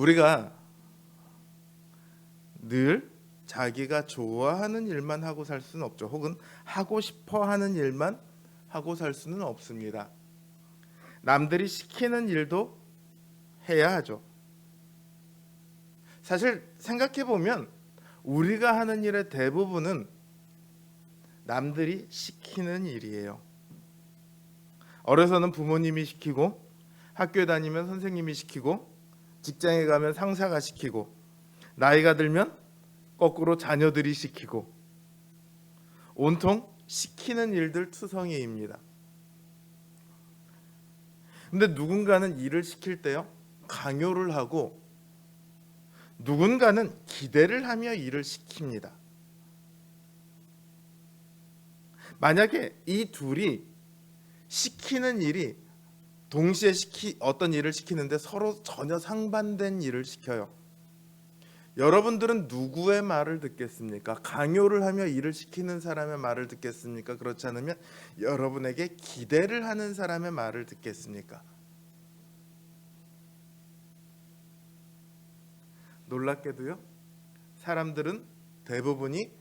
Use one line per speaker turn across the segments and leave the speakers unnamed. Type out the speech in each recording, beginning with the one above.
우리가 늘 자기가 좋아하는 일만 하고 살 수는 없죠. 혹은 하고 싶어 하는 일만 하고 살 수는 없습니다. 남들이 시키는 일도 해야 하죠. 사실 생각해 보면 우리가 하는 일의 대부분은 남들이 시키는 일이에요. 어려서는 부모님이 시키고, 학교에 다니면 선생님이 시키고, 직장에 가면 상사가 시키고, 나이가 들면 거꾸로 자녀들이 시키고, 온통 시키는 일들 투성이입니다. 근데 누군가는 일을 시킬 때요, 강요를 하고, 누군가는 기대를 하며 일을 시킵니다. 만약에 이 둘이 시키는 일이 동시에 어떤 일을 시키는데 서로 전혀 상반된 일을 시켜요. 여러분들은 누구의 말을 듣겠습니까? 강요를 하며 일을 시키는 사람의 말을 듣겠습니까? 그렇지 않으면 여러분에게 기대를 하는 사람의 말을 듣겠습니까? 놀랍게도요, 사람들은 대부분이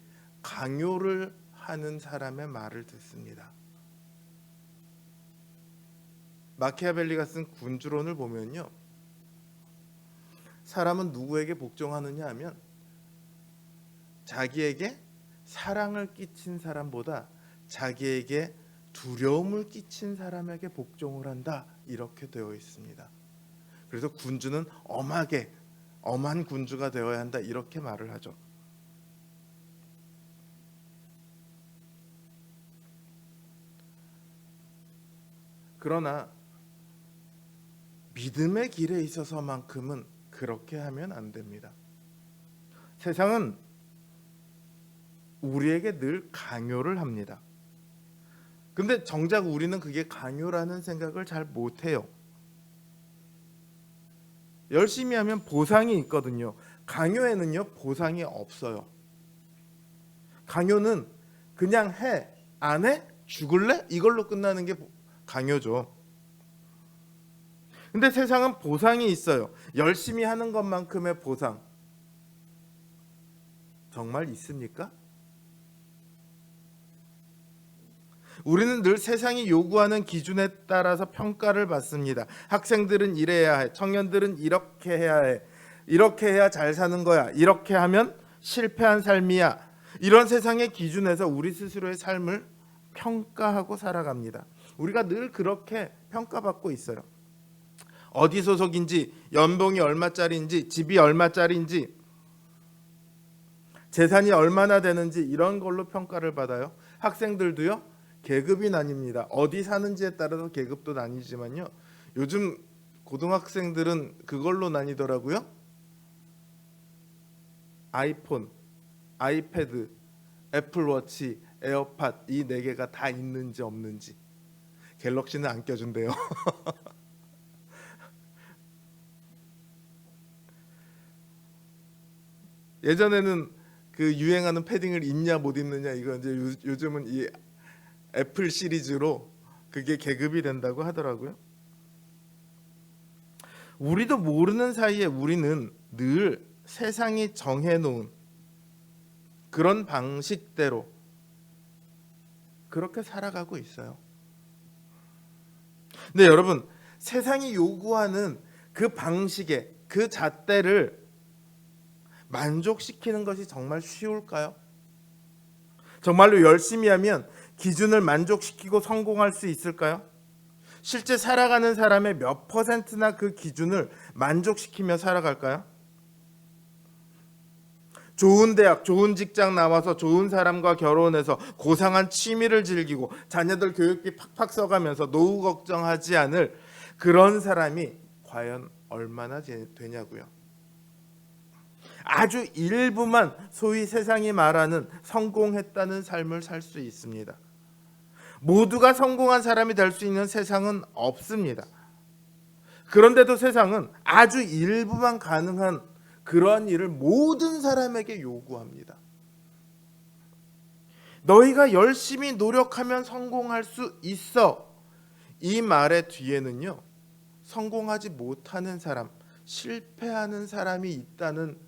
강요를 하는 사람의 말을 듣습니다. 마키아벨리가 쓴 군주론을 보면요, 사람은 누구에게 복종하느냐 하면 자기에게 사랑을 끼친 사람보다 자기에게 두려움을 끼친 사람에게 복종을 한다, 이렇게 되어 있습니다. 그래서 군주는 엄한 군주가 되어야 한다, 이렇게 말을 하죠. 그러나 믿음의 길에 있어서만큼은 그렇게 하면 안 됩니다. 세상은 우리에게 늘 강요를 합니다. 근데 정작 우리는 그게 강요라는 생각을 잘 못해요. 열심히 하면 보상이 있거든요. 강요에는요, 보상이 없어요. 강요는 그냥 해, 안 해? 죽을래? 이걸로 끝나는 게 강요죠. 근데 세상은 보상이 있어요. 열심히 하는 것만큼의 보상 정말 있습니까? 우리는 늘 세상이 요구하는 기준에 따라서 평가를 받습니다. 학생들은 이래야 해, 청년들은 이렇게 해야 해, 이렇게 해야 잘 사는 거야, 이렇게 하면 실패한 삶이야, 이런 세상의 기준에서 우리 스스로의 삶을 평가하고 살아갑니다. 우리가 늘 그렇게 평가받고 있어요. 어디 소속인지, 연봉이 얼마짜리인지, 집이 얼마짜리인지, 재산이 얼마나 되는지, 이런 걸로 평가를 받아요. 학생들도요, 계급이 나뉩니다. 어디 사는지에 따라서 계급도 나뉘지만요, 요즘 고등학생들은 그걸로 나뉘더라고요. 아이폰, 아이패드, 애플워치, 에어팟, 이 4개가 다 있는지 없는지. 갤럭시는 안 껴준대요. 예전에는 그 유행하는 패딩을 입냐 못 입느냐, 이거 이제 요즘은 이 애플 시리즈로 그게 계급이 된다고 하더라고요. 우리도 모르는 사이에 우리는 늘 세상이 정해놓은 그런 방식대로 그렇게 살아가고 있어요. 근데 여러분, 세상이 요구하는 그 방식에, 그 잣대를 만족시키는 것이 정말 쉬울까요? 정말로 열심히 하면 기준을 만족시키고 성공할 수 있을까요? 실제 살아가는 사람의 몇 %나 그 기준을 만족시키며 살아갈까요? 좋은 대학, 좋은 직장 나와서 좋은 사람과 결혼해서 고상한 취미를 즐기고 자녀들 교육비 팍팍 써가면서 노후 걱정하지 않을 그런 사람이 과연 얼마나 되냐고요. 아주 일부만 소위 세상이 말하는 성공했다는 삶을 살 수 있습니다. 모두가 성공한 사람이 될 수 있는 세상은 없습니다. 그런데도 세상은 아주 일부만 가능한 그러한 일을 모든 사람에게 요구합니다. 너희가 열심히 노력하면 성공할 수 있어. 이 말의 뒤에는요, 성공하지 못하는 사람, 실패하는 사람이 있다는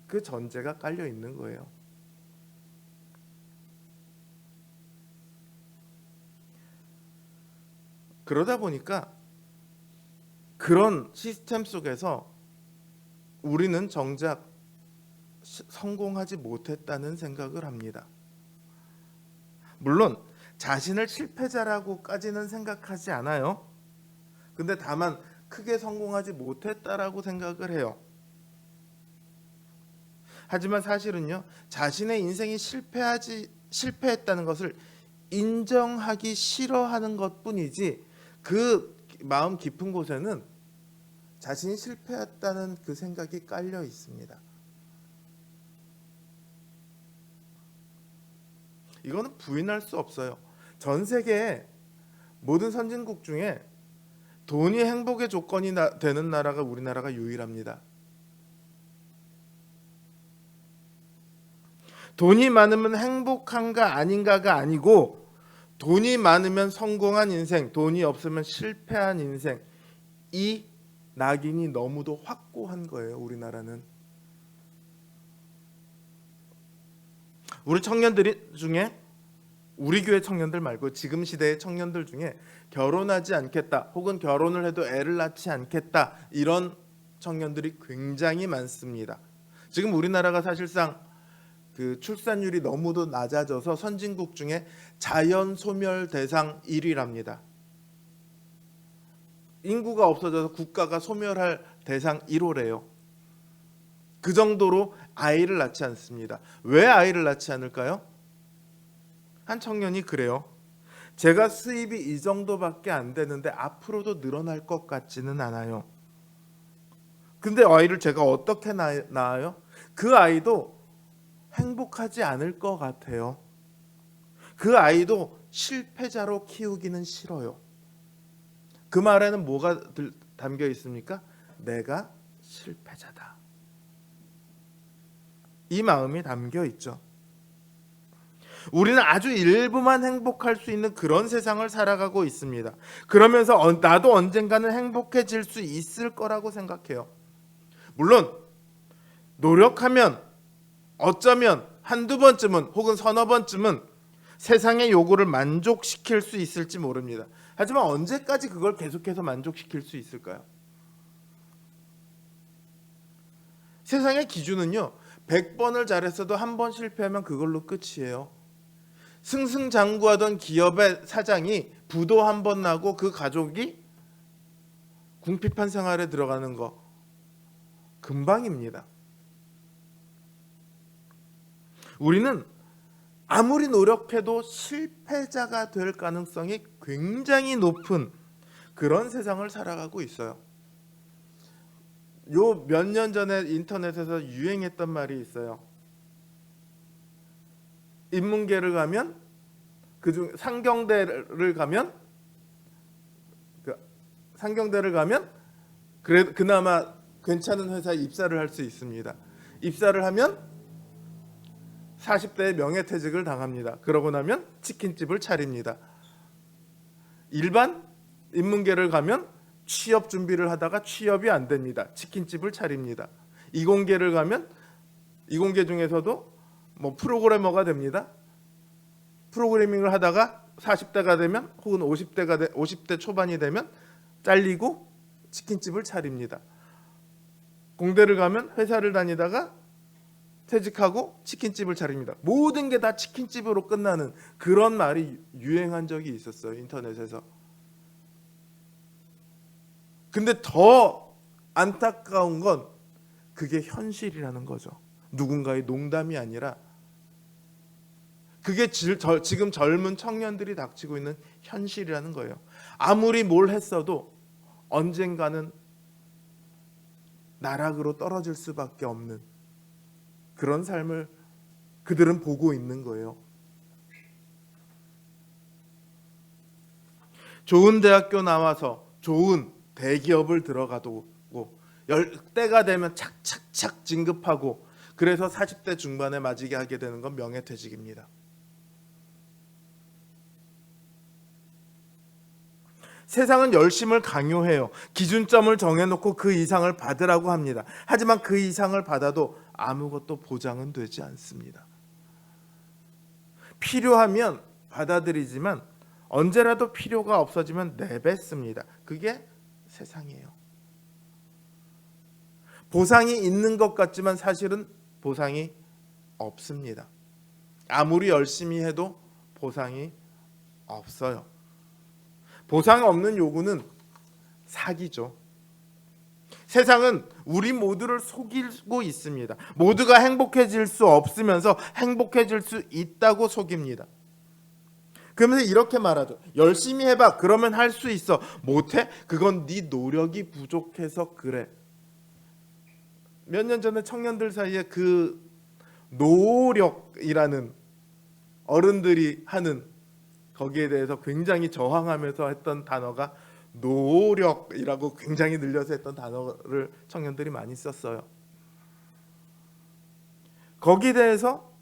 그 전제가 깔려 있는 거예요. 그러다 보니까 그런 시스템 속에서 우리는 정작 성공하지 못했다는 생각을 합니다. 물론 자신을 실패자라고까지는 생각하지 않아요. 근데 다만 크게 성공하지 못했다라고 생각을 해요. 하지만 사실은요, 자신의 인생이 실패했다는 것을 인정하기 싫어하는 것뿐이지 그 마음 깊은 곳에는 자신이 실패했다는 그 생각이 깔려 있습니다. 이거는 부인할 수 없어요. 전 세계의 모든 선진국 중에 돈이 행복의 조건이 되는 나라가 우리나라가 유일합니다. 돈이 많으면 행복한가 아닌가가 아니고 돈이 많으면 성공한 인생, 돈이 없으면 실패한 인생, 이 낙인이 너무도 확고한 거예요. 우리나라는. 우리 청년들 중에, 우리 교회 청년들 말고 지금 시대의 청년들 중에 결혼하지 않겠다 혹은 결혼을 해도 애를 낳지 않겠다 이런 청년들이 굉장히 많습니다. 지금 우리나라가 사실상 그 출산율이 너무도 낮아져서 선진국 중에 자연 소멸 대상 1위랍니다. 인구가 없어져서 국가가 소멸할 대상 1호래요. 그 정도로 아이를 낳지 않습니다. 왜 아이를 낳지 않을까요? 한 청년이 그래요. 제가 수입이 이 정도밖에 안 되는데 앞으로도 늘어날 것 같지는 않아요. 근데 아이를 제가 어떻게 낳아요? 그 아이도 행복하지 않을 것 같아요. 그 아이도 실패자로 키우기는 싫어요. 그 말에는 뭐가 담겨 있습니까? 내가 실패자다. 이 마음이 담겨 있죠. 우리는 아주 일부만 행복할 수 있는 그런 세상을 살아가고 있습니다. 그러면서 나도 언젠가는 행복해질 수 있을 거라고 생각해요. 물론 노력하면 어쩌면 한두 번쯤은 혹은 서너 번쯤은 세상의 요구를 만족시킬 수 있을지 모릅니다. 하지만 언제까지 그걸 계속해서 만족시킬 수 있을까요? 세상의 기준은요, 100번을 잘했어도 한 번 실패하면 그걸로 끝이에요. 승승장구하던 기업의 사장이 부도 한 번 나고 그 가족이 궁핍한 생활에 들어가는 거 금방입니다. 우리는 아무리 노력해도 실패자가 될 가능성이 굉장히 높은 그런 세상을 살아가고 있어요. 요 몇 년 전에 인터넷에서 유행했던 말이 있어요. 인문계를 가면 그중 상경대를 가면 그나마 괜찮은 회사에 입사를 할 수 있습니다. 입사를 하면 40대에 명예퇴직을 당합니다. 그러고 나면 치킨집을 차립니다. 일반 인문계를 가면 취업 준비를 하다가 취업이 안 됩니다. 치킨집을 차립니다. 이공계를 가면 이공계 중에서도 뭐 프로그래머가 됩니다. 프로그래밍을 하다가 40대가 되면 혹은 50대 초반이 되면 잘리고 치킨집을 차립니다. 공대를 가면 회사를 다니다가 퇴직하고 치킨집을 차립니다. 모든 게 다 치킨집으로 끝나는 그런 말이 유행한 적이 있었어요. 인터넷에서. 근데 더 안타까운 건 그게 현실이라는 거죠. 누군가의 농담이 아니라 그게 지금 젊은 청년들이 닥치고 있는 현실이라는 거예요. 아무리 뭘 했어도 언젠가는 나락으로 떨어질 수밖에 없는 그런 삶을 그들은 보고 있는 거예요. 좋은 대학교 나와서 좋은 대기업을 들어가도 때가 되면 착착착 진급하고 그래서 40대 중반에 맞이게 하게 되는 건 명예퇴직입니다. 세상은 열심을 강요해요. 기준점을 정해놓고 그 이상을 받으라고 합니다. 하지만 그 이상을 받아도 아무것도 보장은 되지 않습니다. 필요하면 받아들이지만 언제라도 필요가 없어지면 내뱉습니다. 그게 세상이에요. 보상이 있는 것 같지만 사실은 보상이 없습니다. 아무리 열심히 해도 보상이 없어요. 보상 없는 요구는 사기죠. 세상은 우리 모두를 속이고 있습니다. 모두가 행복해질 수 없으면서 행복해질 수 있다고 속입니다. 그러면서 이렇게 말하죠. 열심히 해봐. 그러면 할 수 있어. 못해? 그건 네 노력이 부족해서 그래. 몇 년 전에 청년들 사이에 그 노력이라는 어른들이 하는 거기에 대해서 굉장히 저항하면서 했던 단어가 노력이라고 굉장히 늘려서 했던 단어를 청년들이 많이 썼어요. 거기에 대해서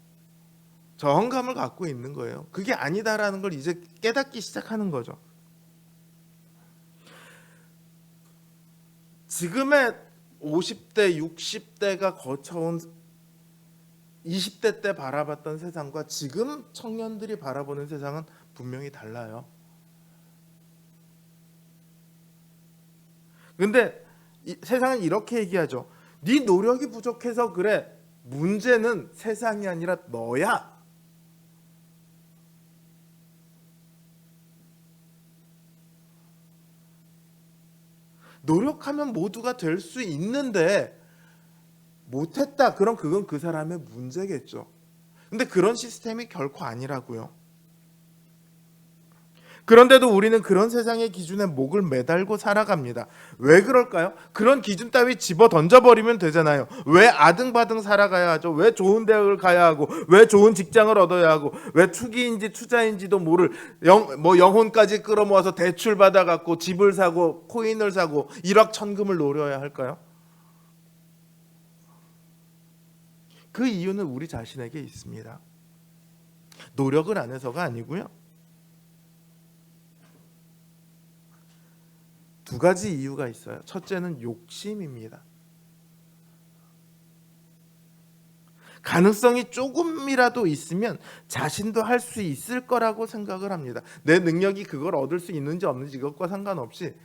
저항감을 갖고 있는 거예요. 그게 아니다라는 걸 이제 깨닫기 시작하는 거죠. 지금의 50대, 60대가 거쳐온 20대 때 바라봤던 세상과 지금 청년들이 바라보는 세상은 분명히 달라요. 근데 세상은 이렇게 얘기하죠. 네 노력이 부족해서 그래. 문제는 세상이 아니라 너야. 노력하면 모두가 될 수 있는데 못했다. 그럼 그건 그 사람의 문제겠죠. 근데 그런 시스템이 결코 아니라고요. 그런데도 우리는 그런 세상의 기준에 목을 매달고 살아갑니다. 왜 그럴까요? 그런 기준 따위 집어 던져버리면 되잖아요. 왜 아등바등 살아가야 하죠? 왜 좋은 대학을 가야 하고, 왜 좋은 직장을 얻어야 하고, 왜 투기인지 투자인지도 모를 영혼까지 끌어모아서 대출 받아갖고 집을 사고 코인을 사고 일확천금을 노려야 할까요? 그 이유는 우리 자신에게 있습니다. 노력을 안 해서가 아니고요. 두 가지 이유가 있어요. 첫째는 욕심입니다. 가능성이 조금이라도 있으면 자신도 할 수 있을 거라고 생각을 합니다. 내 능력이 그걸 얻을 수 있는지 없는지 이것과 상관없이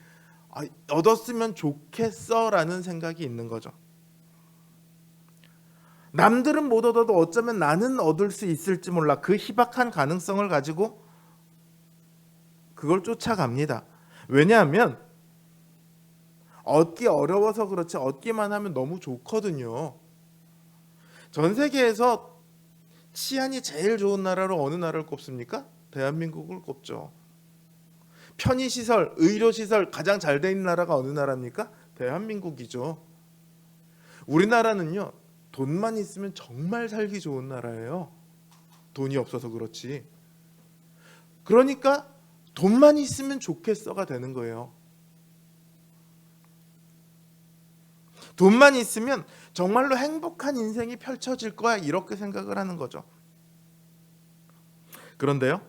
얻었으면 좋겠어라는 생각이 있는 거죠. 남들은 못 얻어도 어쩌면 나는 얻을 수 있을지 몰라. 그 희박한 가능성을 가지고 그걸 쫓아갑니다. 왜냐하면 얻기 어려워서 그렇지 얻기만 하면 너무 좋거든요. 전 세계에서 치안이 제일 좋은 나라로 어느 나라를 꼽습니까? 대한민국을 꼽죠. 편의시설, 의료시설 가장 잘 돼 있는 나라가 어느 나라입니까? 대한민국이죠. 우리나라는요. 돈만 있으면 정말 살기 좋은 나라예요. 돈이 없어서 그렇지. 그러니까 돈만 있으면 좋겠어가 되는 거예요. 돈만 있으면 정말로 행복한 인생이 펼쳐질 거야 이렇게 생각을 하는 거죠. 그런데요.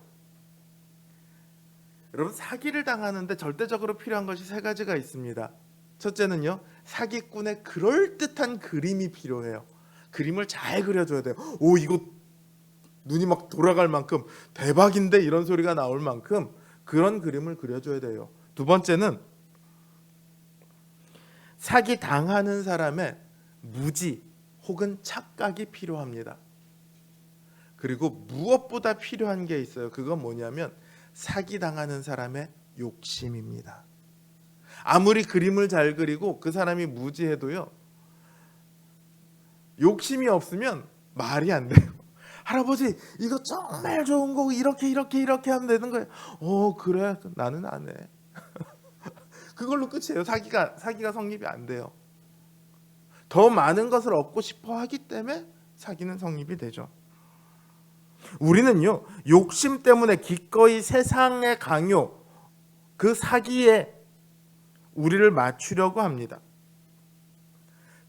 여러분 사기를 당하는데 절대적으로 필요한 것이 세 가지가 있습니다. 첫째는요. 사기꾼의 그럴듯한 그림이 필요해요. 그림을 잘 그려줘야 돼요. 오 이거 눈이 막 돌아갈 만큼 대박인데 이런 소리가 나올 만큼 그런 그림을 그려줘야 돼요. 두 번째는 사기 당하는 사람의 무지 혹은 착각이 필요합니다. 그리고 무엇보다 필요한 게 있어요. 그건 뭐냐면 사기 당하는 사람의 욕심입니다. 아무리 그림을 잘 그리고 그 사람이 무지해도요. 욕심이 없으면 말이 안 돼요. 할아버지 이거 정말 좋은 거고 이렇게 하면 되는 거예요. 그래 나는 안 해. 그걸로 끝이에요. 사기가 성립이 안 돼요. 더 많은 것을 얻고 싶어 하기 때문에 사기는 성립이 되죠. 우리는요. 욕심 때문에 기꺼이 세상의 강요, 그 사기에 우리를 맞추려고 합니다.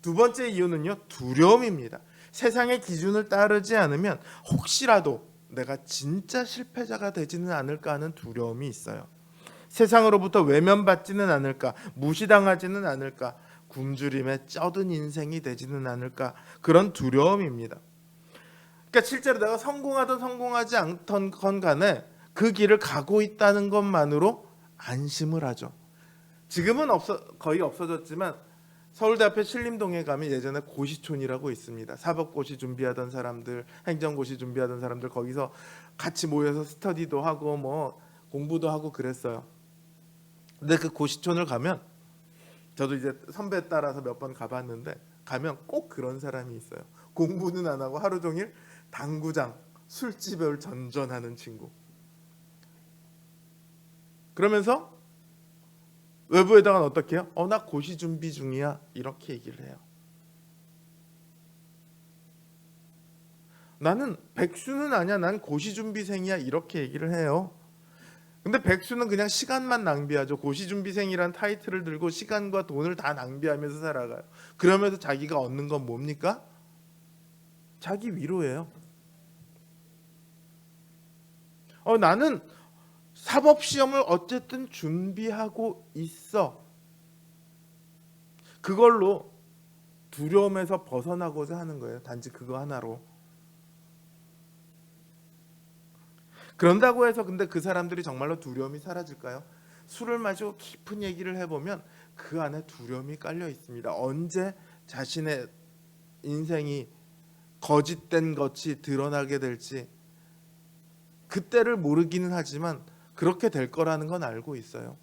두 번째 이유는요. 두려움입니다. 세상의 기준을 따르지 않으면 혹시라도 내가 진짜 실패자가 되지는 않을까 하는 두려움이 있어요. 세상으로부터 외면받지는 않을까? 무시당하지는 않을까? 굶주림에 쩌든 인생이 되지는 않을까? 그런 두려움입니다. 그러니까 실제로 내가 성공하든 성공하지 않던 건 간에 그 길을 가고 있다는 것만으로 안심을 하죠. 지금은 거의 없어졌지만 서울대 앞에 신림동에 가면 예전에 고시촌이라고 있습니다. 사법고시 준비하던 사람들, 행정고시 준비하던 사람들 거기서 같이 모여서 스터디도 하고 뭐 공부도 하고 그랬어요. 근데 그 고시촌을 가면 저도 이제 선배 따라서 몇 번 가봤는데 가면 꼭 그런 사람이 있어요. 공부는 안 하고 하루 종일 당구장, 술집을 전전하는 친구. 그러면서 외부에다가는 어떻게 해요? 나 고시 준비 중이야. 이렇게 얘기를 해요. 나는 백수는 아니야. 난 고시 준비생이야. 이렇게 얘기를 해요. 근데 백수는 그냥 시간만 낭비하죠. 고시 준비생이란 타이틀을 들고 시간과 돈을 다 낭비하면서 살아가요. 그러면서 자기가 얻는 건 뭡니까? 자기 위로예요. 나는 사법시험을 어쨌든 준비하고 있어. 그걸로 두려움에서 벗어나고자 하는 거예요. 단지 그거 하나로. 그런다고 해서 근데 그 사람들이 정말로 두려움이 사라질까요? 술을 마시고 깊은 얘기를 해보면 그 안에 두려움이 깔려 있습니다. 언제 자신의 인생이 거짓된 것이 드러나게 될지 그때를 모르기는 하지만 그렇게 될 거라는 건 알고 있어요.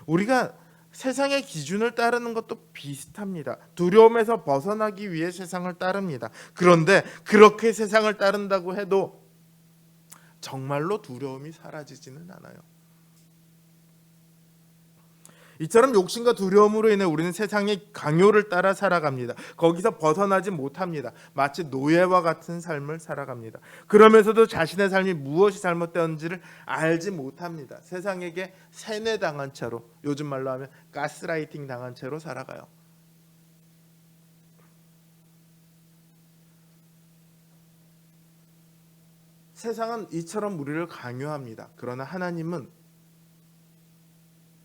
우리가 세상의 기준을 따르는 것도 비슷합니다. 두려움에서 벗어나기 위해 세상을 따릅니다. 그런데 그렇게 세상을 따른다고 해도 정말로 두려움이 사라지지는 않아요. 이처럼 욕심과 두려움으로 인해 우리는 세상의 강요를 따라 살아갑니다. 거기서 벗어나지 못합니다. 마치 노예와 같은 삶을 살아갑니다. 그러면서도 자신의 삶이 무엇이 잘못되었는지를 알지 못합니다. 세상에게 세뇌당한 채로, 요즘 말로 하면 가스라이팅 당한 채로 살아가요. 세상은 이처럼 우리를 강요합니다. 그러나 하나님은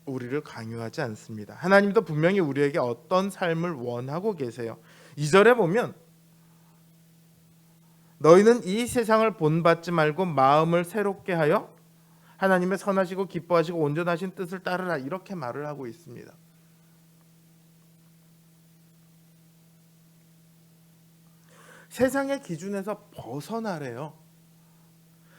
우리를 강요하지 않습니다. 하나님도 분명히 우리에게 어떤 삶을 원하고 계세요. 2절에 보면 너희는 이 세상을 본받지 말고 마음을 새롭게 하여 하나님의 선하시고 기뻐하시고 온전하신 뜻을 따르라, 이렇게 말을 하고 있습니다. 세상의 기준에서 벗어나래요.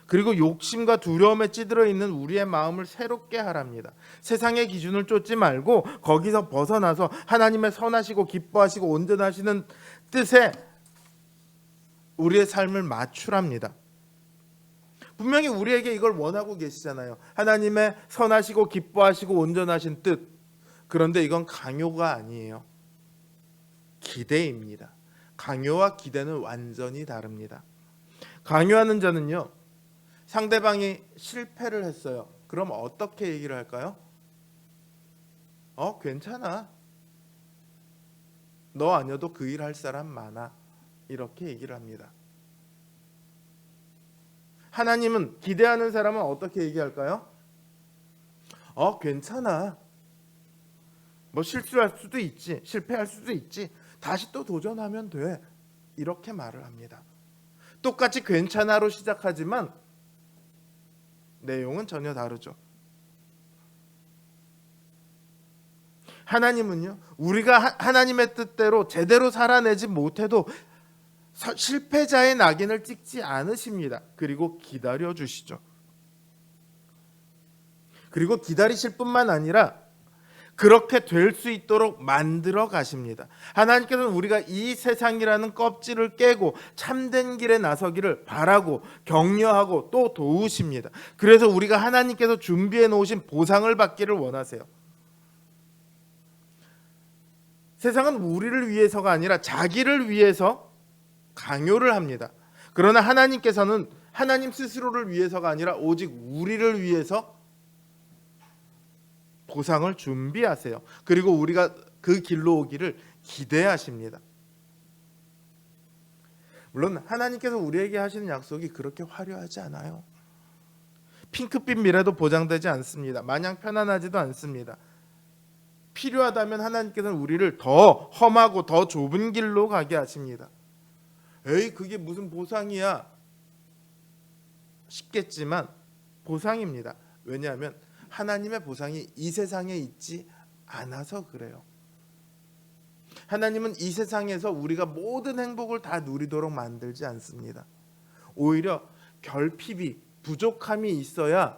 그리고 욕심과 두려움에 찌들어 있는 우리의 마음을 새롭게 하랍니다. 세상의 기준을 쫓지 말고 거기서 벗어나서 하나님의 선하시고 기뻐하시고 온전하시는 뜻에 우리의 삶을 맞추랍니다. 분명히 우리에게 이걸 원하고 계시잖아요. 하나님의 선하시고 기뻐하시고 온전하신 뜻. 그런데 이건 강요가 아니에요. 기대입니다. 강요와 기대는 완전히 다릅니다. 강요하는 자는요, 상대방이 실패를 했어요. 그럼 어떻게 얘기를 할까요? 괜찮아. 너 아니어도 그 일 할 사람 많아. 이렇게 얘기를 합니다. 하나님은, 기대하는 사람은 어떻게 얘기할까요? 괜찮아. 뭐 실수할 수도 있지. 실패할 수도 있지. 다시 또 도전하면 돼. 이렇게 말을 합니다. 똑같이 괜찮아로 시작하지만 내용은 전혀 다르죠. 하나님은요, 우리가 하나님의 뜻대로 제대로 살아내지 못해도 실패자의 낙인을 찍지 않으십니다. 그리고 기다려 주시죠. 그리고 기다리실 뿐만 아니라 그렇게 될 수 있도록 만들어 가십니다. 하나님께서는 우리가 이 세상이라는 껍질을 깨고 참된 길에 나서기를 바라고 격려하고 또 도우십니다. 그래서 우리가 하나님께서 준비해 놓으신 보상을 받기를 원하세요. 세상은 우리를 위해서가 아니라 자기를 위해서 강요를 합니다. 그러나 하나님께서는 하나님 스스로를 위해서가 아니라 오직 우리를 위해서 보상을 준비하세요. 그리고 우리가 그 길로 오기를 기대하십니다. 물론 하나님께서 우리에게 하시는 약속이 그렇게 화려하지 않아요. 핑크빛 미래도 보장되지 않습니다. 마냥 편안하지도 않습니다. 필요하다면 하나님께서는 우리를 더 험하고 더 좁은 길로 가게 하십니다. 에이, 그게 무슨 보상이야? 싶겠지만 보상입니다. 왜냐하면 하나님의 보상이 이 세상에 있지 않아서 그래요. 하나님은 이 세상에서 우리가 모든 행복을 다 누리도록 만들지 않습니다. 오히려 결핍이, 부족함이 있어야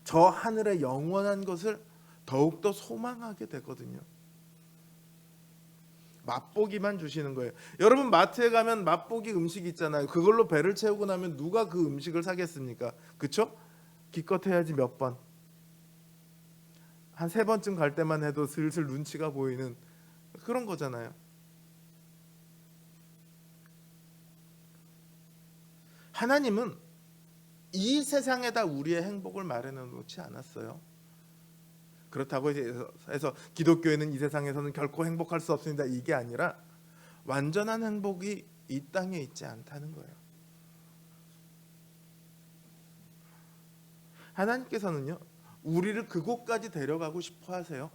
저 하늘의 영원한 것을 더욱더 소망하게 되거든요. 맛보기만 주시는 거예요. 여러분, 마트에 가면 맛보기 음식 있잖아요. 그걸로 배를 채우고 나면 누가 그 음식을 사겠습니까? 그렇죠? 기껏 해야지 몇 번. 한 3번쯤 갈 때만 해도 슬슬 눈치가 보이는 그런 거잖아요. 하나님은 이 세상에다 우리의 행복을 마련해 놓지 않았어요. 그렇다고 해서 기독교에는 이 세상에서는 결코 행복할 수 없습니다. 이게 아니라 완전한 행복이 이 땅에 있지 않다는 거예요. 하나님께서는요, 우리를 그곳까지 데려가고 싶어 하세요.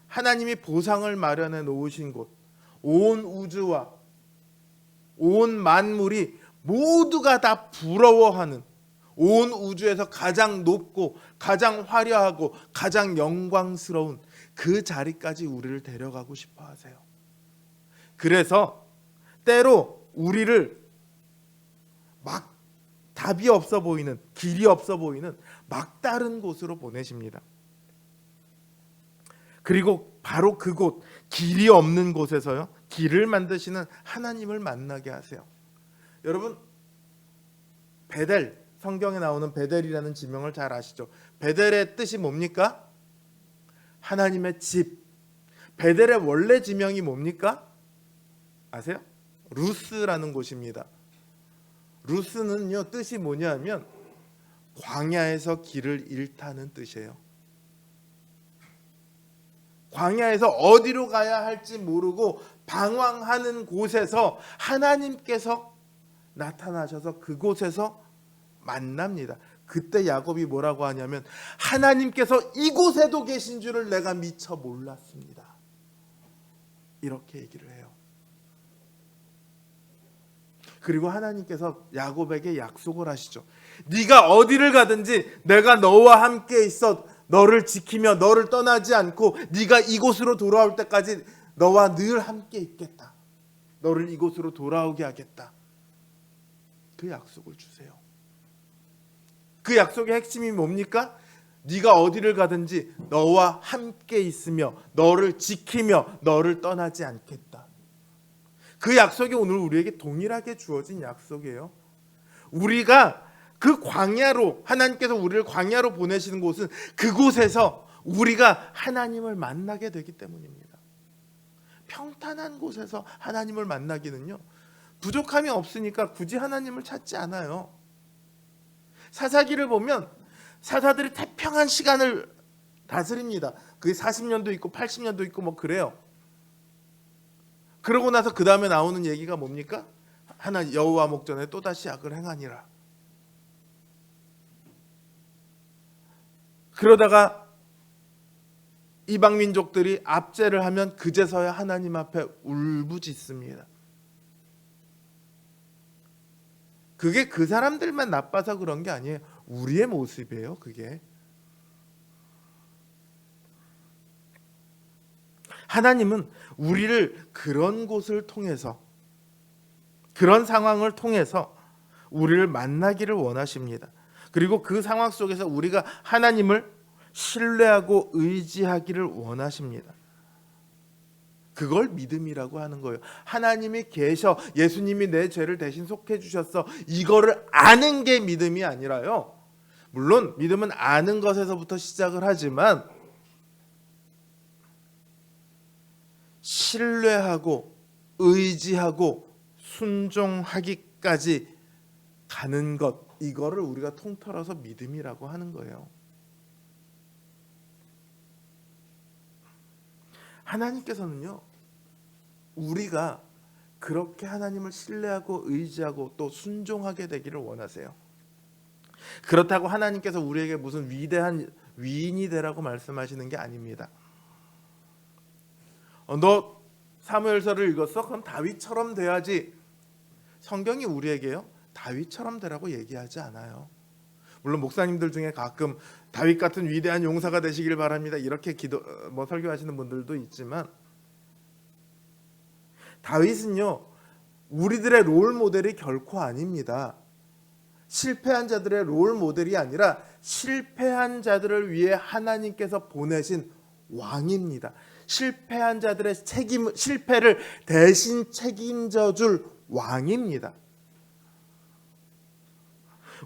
하나님이 보상을 마련해 놓으신 곳, 온 우주와 온 만물이 모두가 다 부러워하는, 온 우주에서 가장 높고 가장 화려하고 가장 영광스러운 그 자리까지 우리를 데려가고 싶어 하세요. 그래서 때로 우리를 막 답이 없어 보이는, 길이 없어 보이는 막다른 곳으로 보내십니다. 그리고 바로 그곳, 길이 없는 곳에서요, 길을 만드시는 하나님을 만나게 하세요. 여러분, 베델, 성경에 나오는 베델이라는 지명을 잘 아시죠? 베델의 뜻이 뭡니까? 하나님의 집. 베델의 원래 지명이 뭡니까? 아세요? 루스라는 곳입니다. 루스는요, 뜻이 뭐냐면 광야에서 길을 잃다는 뜻이에요. 광야에서 어디로 가야 할지 모르고 방황하는 곳에서 하나님께서 나타나셔서 그곳에서 만납니다. 그때 야곱이 뭐라고 하냐면, 하나님께서 이곳에도 계신 줄을 내가 미처 몰랐습니다. 이렇게 얘기를 해요. 그리고 하나님께서 야곱에게 약속을 하시죠. 네가 어디를 가든지 내가 너와 함께 있어 너를 지키며 너를 떠나지 않고 네가 이곳으로 돌아올 때까지 너와 늘 함께 있겠다. 너를 이곳으로 돌아오게 하겠다. 그 약속을 주세요. 그 약속의 핵심이 뭡니까? 네가 어디를 가든지 너와 함께 있으며 너를 지키며 너를 떠나지 않겠다. 그 약속이 오늘 우리에게 동일하게 주어진 약속이에요. 우리가 그 광야로, 하나님께서 우리를 광야로 보내시는 곳은 그곳에서 우리가 하나님을 만나게 되기 때문입니다. 평탄한 곳에서 하나님을 만나기는요, 부족함이 없으니까 굳이 하나님을 찾지 않아요. 사사기를 보면 사사들이 태평한 시간을 다스립니다. 그게 40년도 있고 80년도 있고 뭐 그래요. 그러고 나서 그 다음에 나오는 얘기가 뭡니까? 하나 여호와 목전에 또다시 악을 행하니라. 그러다가 이방 민족들이 압제를 하면 그제서야 하나님 앞에 울부짖습니다. 그게 그 사람들만 나빠서 그런 게 아니에요. 우리의 모습이에요, 그게. 하나님은 우리를 그런 곳을 통해서, 그런 상황을 통해서 우리를 만나기를 원하십니다. 그리고 그 상황 속에서 우리가 하나님을 신뢰하고 의지하기를 원하십니다. 그걸 믿음이라고 하는 거예요. 하나님이 계셔, 예수님이 내 죄를 대신 속해 주셨어, 이거를 아는 게 믿음이 아니라요. 물론 믿음은 아는 것에서부터 시작을 하지만 신뢰하고 의지하고 순종하기까지 가는 것, 이거를 우리가 통틀어서 믿음이라고 하는 거예요. 하나님께서는요, 우리가 그렇게 하나님을 신뢰하고 의지하고 또 순종하게 되기를 원하세요. 그렇다고 하나님께서 우리에게 무슨 위대한 위인이 되라고 말씀하시는 게 아닙니다. 너 사무엘서를 읽었어? 그럼 다윗처럼 돼야지. 성경이 우리에게요 다윗처럼 되라고 얘기하지 않아요. 물론 목사님들 중에 가끔 다윗 같은 위대한 용사가 되시길 바랍니다 이렇게 설교하시는 분들도 있지만, 다윗은요 우리들의 롤 모델이 결코 아닙니다. 실패한 자들의 롤 모델이 아니라 실패한 자들을 위해 하나님께서 보내신 왕입니다. 실패한 자들의 실패를 대신 책임져 줄 왕입니다.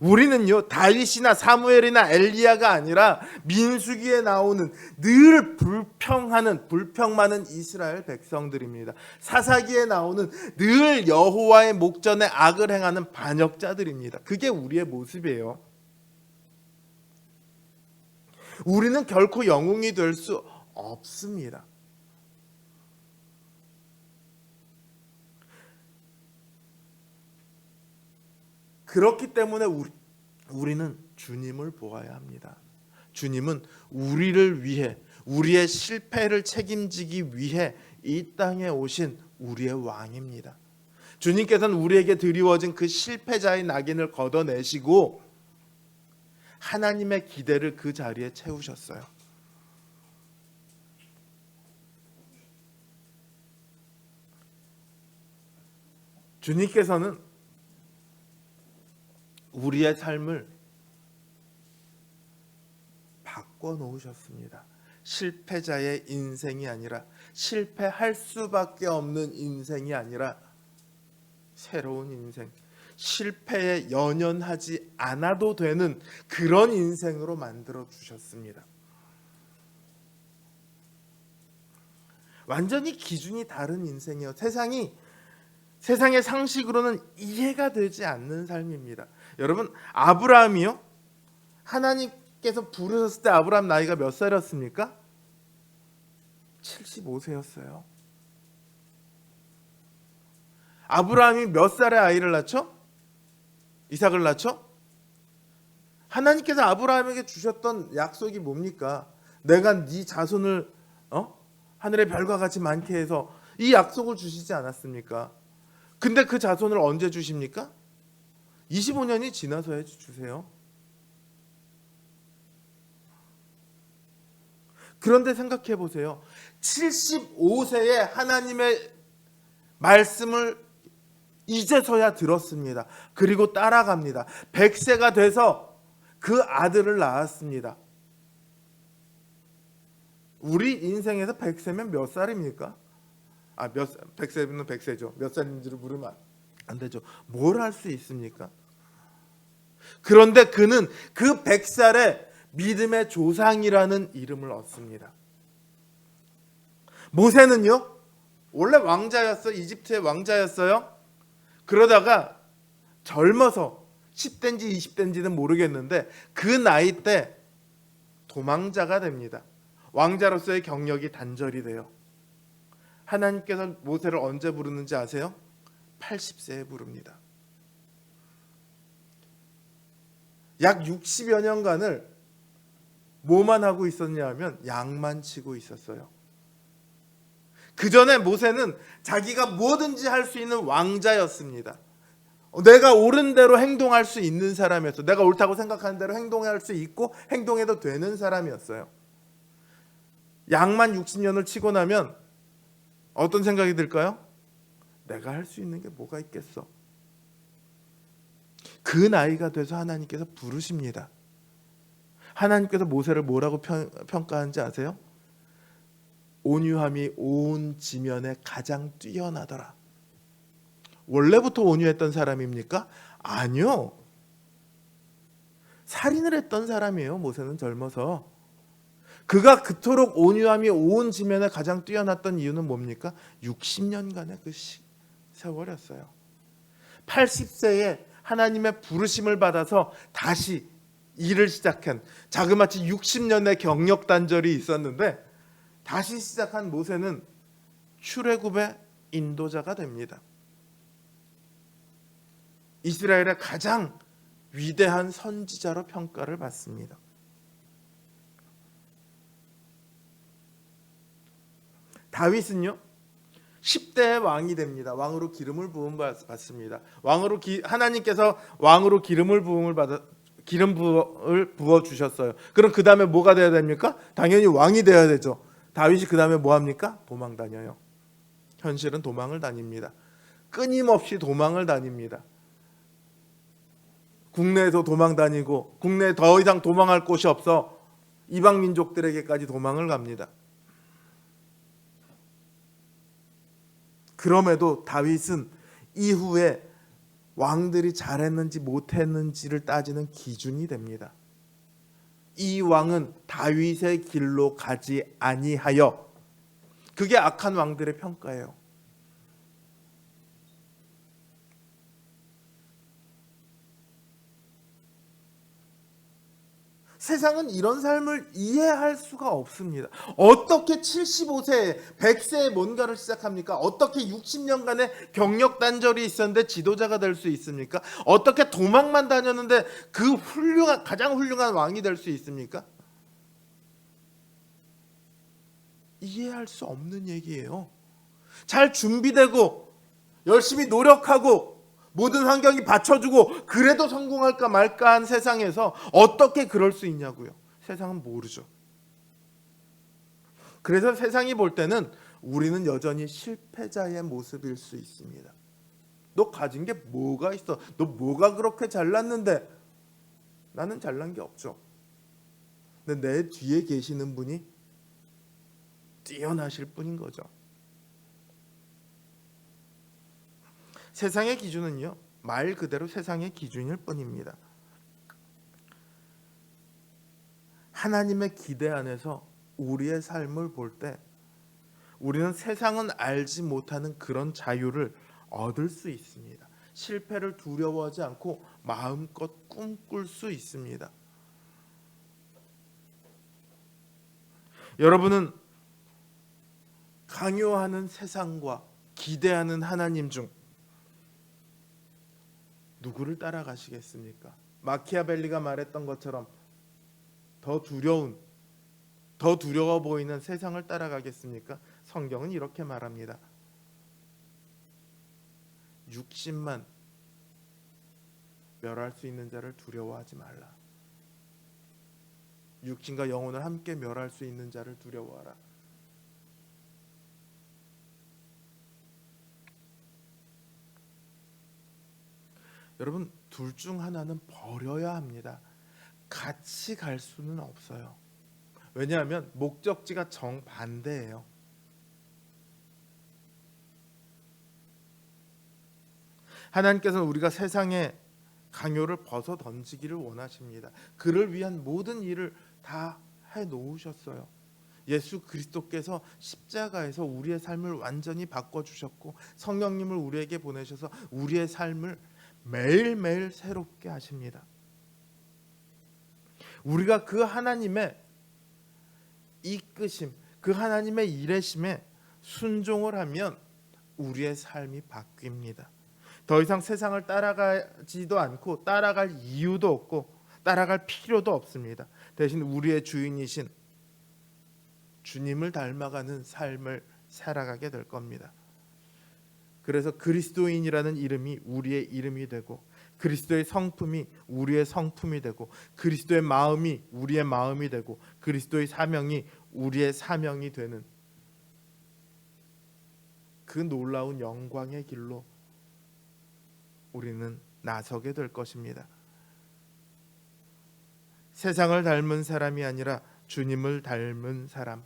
우리는요 다윗이나 사무엘이나 엘리야가 아니라 민수기에 나오는 늘 불평 많은 이스라엘 백성들입니다. 사사기에 나오는 늘 여호와의 목전에 악을 행하는 반역자들입니다. 그게 우리의 모습이에요. 우리는 결코 영웅이 될 수 없습니다. 그렇기 때문에 우리는 주님을 보아야 합니다. 주님은 우리를 위해, 우리의 실패를 책임지기 위해 이 땅에 오신 우리의 왕입니다. 주님께서는 우리에게 드리워진 그 실패자의 낙인을 걷어내시고 하나님의 기대를 그 자리에 채우셨어요. 주님께서는 우리의 삶을 바꿔놓으셨습니다. 실패자의 인생이 아니라, 실패할 수밖에 없는 인생이 아니라 새로운 인생, 실패에 연연하지 않아도 되는 그런 인생으로 만들어 주셨습니다. 완전히 기준이 다른 인생이에요. 세상의 상식으로는 이해가 되지 않는 삶입니다. 여러분, 아브라함이요? 하나님께서 부르셨을 때 아브라함 나이가 몇 살이었습니까? 75세였어요. 아브라함이 몇 살에 아이를 낳죠? 이삭을 낳죠? 하나님께서 아브라함에게 주셨던 약속이 뭡니까? 내가 네 자손을 하늘의 별과 같이 많게 해서, 이 약속을 주시지 않았습니까? 근데 그 자손을 언제 주십니까? 25년이 지나서야 주세요. 그런데 생각해 보세요. 75세에 하나님의 말씀을 이제서야 들었습니다. 그리고 따라갑니다. 100세가 돼서 그 아들을 낳았습니다. 우리 인생에서 100세면 몇 살입니까? 100세는 100세죠. 몇 살인지를 물으면 안 되죠. 뭘 할 수 있습니까? 그런데 그는 그 100살에 믿음의 조상이라는 이름을 얻습니다. 모세는요, 원래 왕자였어요. 이집트의 왕자였어요. 그러다가 젊어서 10대인지 20대인지는 모르겠는데 그 나이 때 도망자가 됩니다. 왕자로서의 경력이 단절이 돼요. 하나님께서 모세를 언제 부르는지 아세요? 80세에 부릅니다. 약 60여 년간을 뭐만 하고 있었냐 하면 양만 치고 있었어요. 그 전에 모세는 자기가 뭐든지 할 수 있는 왕자였습니다. 내가 옳은 대로 행동할 수 있는 사람이었어요. 내가 옳다고 생각하는 대로 행동할 수 있고 행동해도 되는 사람이었어요. 양만 60년을 치고 나면 어떤 생각이 들까요? 내가 할 수 있는 게 뭐가 있겠어? 그 나이가 돼서 하나님께서 부르십니다. 하나님께서 모세를 뭐라고 평가하는지 아세요? 온유함이 온 지면에 가장 뛰어나더라. 원래부터 온유했던 사람입니까? 아니요. 살인을 했던 사람이에요. 모세는 젊어서. 그가 그토록 온유함이 온 지면에 가장 뛰어났던 이유는 뭡니까? 60년간의 그 세월이었어요. 80세에 하나님의 부르심을 받아서 다시 일을 시작한, 자그마치 60년의 경력 단절이 있었는데 다시 시작한 모세는 출애굽의 인도자가 됩니다. 이스라엘의 가장 위대한 선지자로 평가를 받습니다. 다윗은요 10대의 왕이 됩니다. 왕으로 기름을 부음 받습니다. 하나님께서 왕으로 기름을 부어 주셨어요. 그럼 그 다음에 뭐가 돼야 됩니까? 당연히 왕이 돼야 되죠. 다윗이 그 다음에 뭐 합니까? 도망 다녀요. 현실은 도망을 다닙니다. 끊임없이 도망을 다닙니다. 국내에서 도망 다니고 국내에 더 이상 도망할 곳이 없어 이방 민족들에게까지 도망을 갑니다. 그럼에도 다윗은 이후에 왕들이 잘했는지 못했는지를 따지는 기준이 됩니다. 이 왕은 다윗의 길로 가지 아니하여, 그게 악한 왕들의 평가예요. 세상은 이런 삶을 이해할 수가 없습니다. 어떻게 75세, 100세에 뭔가를 시작합니까? 어떻게 60년간의 경력 단절이 있었는데 지도자가 될 수 있습니까? 어떻게 도망만 다녔는데 그 가장 훌륭한 왕이 될 수 있습니까? 이해할 수 없는 얘기예요. 잘 준비되고 열심히 노력하고 모든 환경이 받쳐주고 그래도 성공할까 말까 한 세상에서 어떻게 그럴 수 있냐고요. 세상은 모르죠. 그래서 세상이 볼 때는 우리는 여전히 실패자의 모습일 수 있습니다. 너 가진 게 뭐가 있어? 너 뭐가 그렇게 잘났는데? 나는 잘난 게 없죠. 근데 내 뒤에 계시는 분이 뛰어나실 뿐인 거죠. 세상의 기준은요, 말 그대로 세상의 기준일 뿐입니다. 하나님의 기대 안에서 우리의 삶을 볼 때 우리는 세상은 알지 못하는 그런 자유를 얻을 수 있습니다. 실패를 두려워하지 않고 마음껏 꿈꿀 수 있습니다. 여러분은 강요하는 세상과 기대하는 하나님 중 누구를 따라가시겠습니까? 마키아벨리가 말했던 것처럼 더 두려워 보이는 세상을 따라가겠습니까? 성경은 이렇게 말합니다. 육신만 멸할 수 있는 자를 두려워하지 말라. 육신과 영혼을 함께 멸할 수 있는 자를 두려워하라. 여러분, 둘 중 하나는 버려야 합니다. 같이 갈 수는 없어요. 왜냐하면 목적지가 정반대예요. 하나님께서는 우리가 세상의 강요를 벗어 던지기를 원하십니다. 그를 위한 모든 일을 다 해놓으셨어요. 예수 그리스도께서 십자가에서 우리의 삶을 완전히 바꿔주셨고 성령님을 우리에게 보내셔서 우리의 삶을 매일매일 새롭게 하십니다. 우리가 그 하나님의 이끄심, 그 하나님의 일하심에 순종을 하면 우리의 삶이 바뀝니다. 더 이상 세상을 따라가지도 않고 따라갈 이유도 없고 따라갈 필요도 없습니다. 대신 우리의 주인이신 주님을 닮아가는 삶을 살아가게 될 겁니다. 그래서 그리스도인이라는 이름이 우리의 이름이 되고 그리스도의 성품이 우리의 성품이 되고 그리스도의 마음이 우리의 마음이 되고 그리스도의 사명이 우리의 사명이 되는 그 놀라운 영광의 길로 우리는 나서게 될 것입니다. 세상을 닮은 사람이 아니라 주님을 닮은 사람,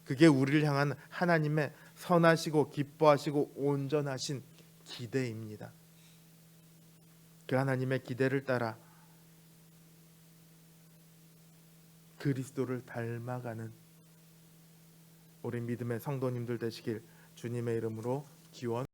그게 우리를 향한 하나님의 선하시고 기뻐하시고 온전하신 기대입니다. 그 하나님의 기대를 따라 그리스도를 닮아가는 우리 믿음의 성도님들 되시길 주님의 이름으로 기원